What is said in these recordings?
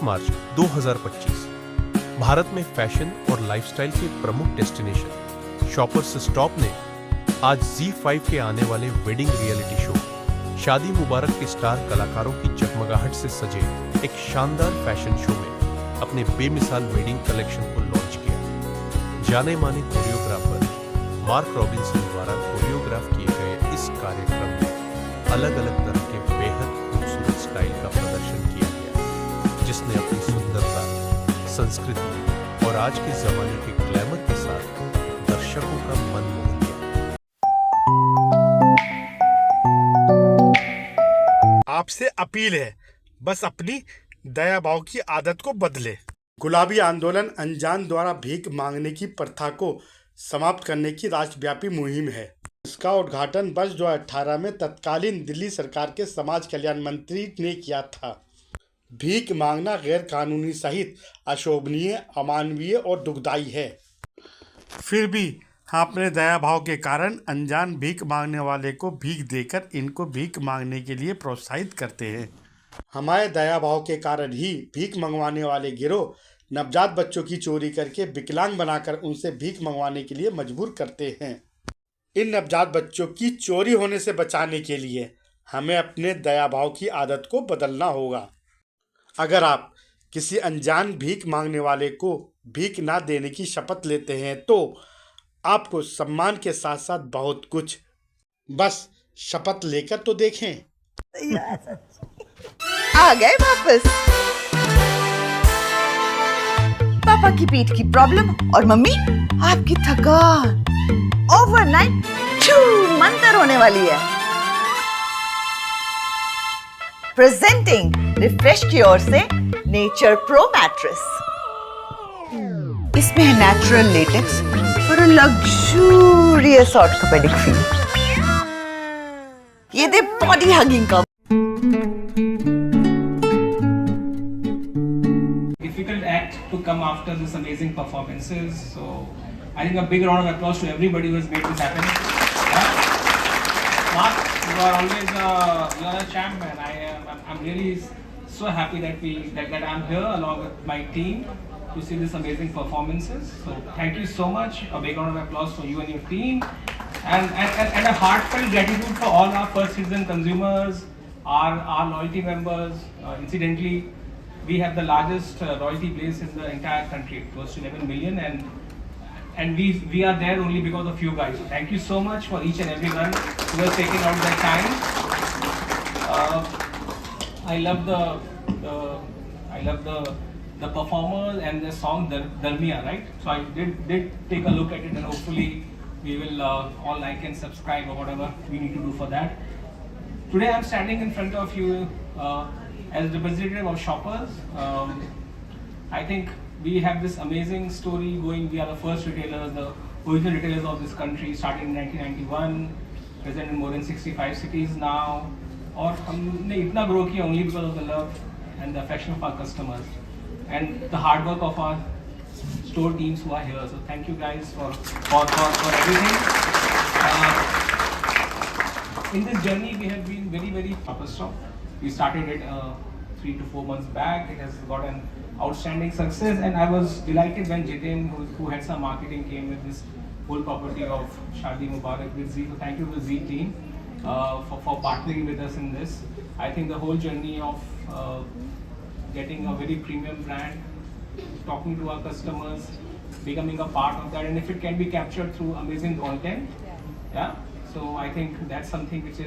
मार्च 2025 भारत में फैशन और लाइफस्टाइल के प्रमुख डेस्टिनेशन शॉपर्स स्टॉप ने आज ZEE5 के आने वाले वेडिंग रियलिटी शो शादी मुबारक के स्टार कलाकारों की जगमगाहट से सजे एक शानदार फैशन शो में अपने बेमिसाल वेडिंग कलेक्शन को लॉन्च किया। जाने माने कोरियोग्राफर मार्क रॉबिन्सन द्वारा कोरियोग्राफ किए गए इस कार्यक्रम में अलग अलग तरह के बेहद खूबसूरत स्टाइल का प्रदर्शन किया गया, जिसने अपनी सुंदरता, संस्कृति और आज के जमाने के ग्लैमर के साथ दर्शकों का मन मोह लिया। आपसे अपील है, बस अपनी दया भाव की आदत को बदले। गुलाबी आंदोलन अनजान द्वारा भीख मांगने की प्रथा को समाप्त करने की राष्ट्रव्यापी मुहिम है। इसका उद्घाटन वर्ष 2018 में तत्कालीन दिल्ली सरकार के समाज कल्याण मंत्री ने किया था। भीख मांगना गैर कानूनी सहित अशोभनीय, अमानवीय और दुखदायी है। फिर भी हम अपने दया भाव के कारण अनजान भीख मांगने वाले को भीख देकर इनको भीख मांगने के लिए प्रोत्साहित करते हैं। हमारे दया भाव के कारण ही भीख मंगवाने वाले गिरोह नवजात बच्चों की चोरी करके विकलांग बनाकर उनसे भीख मंगवाने के लिए मजबूर करते हैं। इन नवजात बच्चों की चोरी होने से बचाने के लिए हमें अपने दया भाव की आदत को बदलना होगा। अगर आप किसी अनजान भीख मांगने वाले को भीख ना देने की शपथ लेते हैं तो आपको सम्मान के साथ साथ बहुत कुछ, बस शपथ लेकर तो देखें। आ गए वापस। पापा की पीठ की प्रॉब्लम और मम्मी आपकी थकान ओवरनाइट मंतर होने वाली है। प्रेजेंटिंग रिफ्रेश की ओर से नेचर प्रो मैट्रेस। इसमें है natural latex for a luxurious orthopaedic feel. ये दे बॉडी हगिंग का। Difficult act to come after this amazing performances. So I think a big round of applause to everybody who has made this happen. Mark, you are always you are a champ, man. I'm really so happy that I'm here along with my team to see this amazing performances. So thank you so much. A big round of applause for you and your team, and a heartfelt gratitude for all our first citizen consumers, our loyalty members. Incidentally, we have the largest royalty base in the entire country, close to 11 million, and we are there only because of you guys. So thank you so much for each and everyone who has taken out their time. I love the performers and the song Dalmia, right? So I did take a look at it, and hopefully we will all like and subscribe or whatever we need to do for that. Today I'm standing in front of you as representative of shoppers. I think we have this amazing story going. We are the first retailers, the original retailers of this country, started in 1991, present in more than 65 cities now. और हमने इतना grow किया only because of the love and the affection of our customers and the hard work of our store teams who are here. So thank you guys for everything. In this journey, we have been very purposeful. We started it 3 to 4 months back. It has got an outstanding success, and I was delighted when Jitin, who heads our marketing, came with this whole property of Shadi Mubarak with Zee. So thank you to the Zee team for partnering with us in this. I think the whole journey of getting a very premium brand, talking to our customers, becoming a part of that, and if it can be captured through amazing content, yeah. So I think that's something which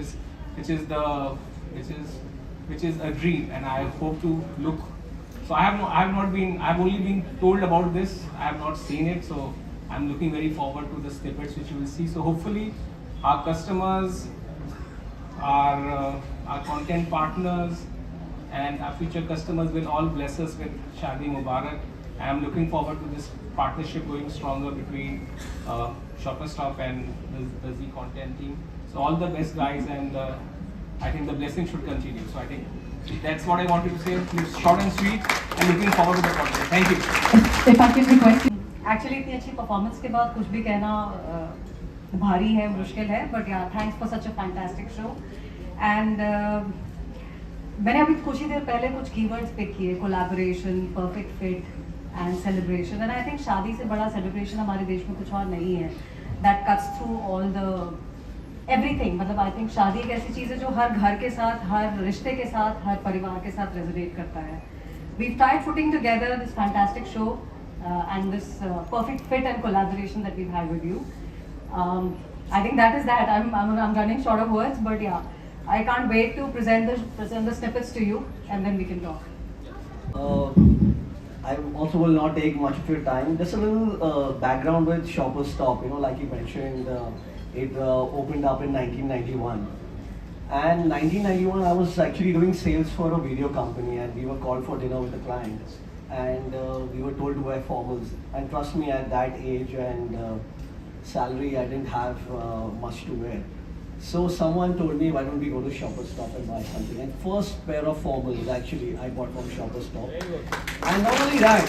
is a dream, and I hope to look. So I've only been told about this. I have not seen it, so I'm looking very forward to the snippets which you will see. So hopefully our customers, our content partners, and our future customers will all bless us with Shadi Mubarak. I am looking forward to this partnership going stronger between Shopper Stop and the Zee content team. So all the best, guys, and I think the blessing should continue. So I think that's what I wanted to say. It's short and sweet, and looking forward to the content. Thank you. If I can request, actually इतनी अच्छी performance के बाद कुछ भी कहना भारी है, मुश्किल है, but yeah, thanks for such a fantastic show. And मैंने अभी कुछ ही देर पहले कुछ कीवर्ड्स पिक किए, collaboration, perfect fit and celebration. And I think शादी से बड़ा सेलिब्रेशन हमारे देश में कुछ और नहीं है. That cuts through all the everything. मतलब आई थिंक शादी एक ऐसी चीज़ है जो हर घर के साथ, हर रिश्ते के साथ, हर परिवार के साथ रेजोनेट करता है. We've tried putting together this fantastic show and this perfect fit and collaboration that we've had with you. I think that is that. I'm running short of words, but yeah, I can't wait to present the snippets to you, and then we can talk. I also will not take much of your time. Just a little background with Shoppers Stop. You know, like you mentioned, it opened up in 1991. And 1991, I was actually doing sales for a video company, and we were called for dinner with the clients. And we were told to wear formals. And trust me, at that age and salary, I didn't have much to wear. So someone told me, why don't we go to Shoppers Stop and buy something? And first pair of formals actually I bought from Shoppers Stop. And not only that,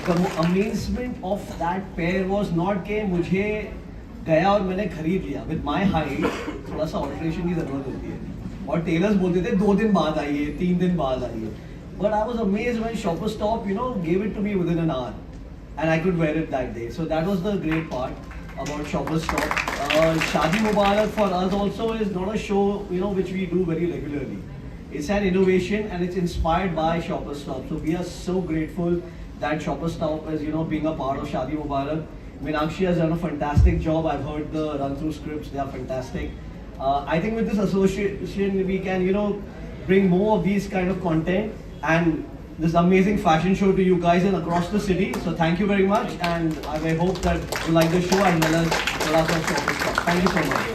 the amazement of that pair was not कि मुझे गया और मैंने खरीद लिया. With my height, थोड़ा सा alteration की ज़रूरत होती है. और टेलर्स बोलते थे 2 दिन बाद आइए, 3 दिन बाद आइए. But I was amazed when Shoppers Stop, gave it to me within an hour. And I could wear it that day. So that was the great part about Shoppers Stop. Shadi Mubarak for us also is not a show, which we do very regularly. It's an innovation and it's inspired by Shoppers Stop. So we are so grateful that Shoppers Stop is, being a part of Shadi Mubarak. Meenakshi has done a fantastic job. I've heard the run-through scripts; they are fantastic. I think with this association, we can, bring more of these kind of content and this amazing fashion show to you guys and across the city. So thank you very much, and I hope that you like the show as well as the last of Shoppers Stop. Thank you so much.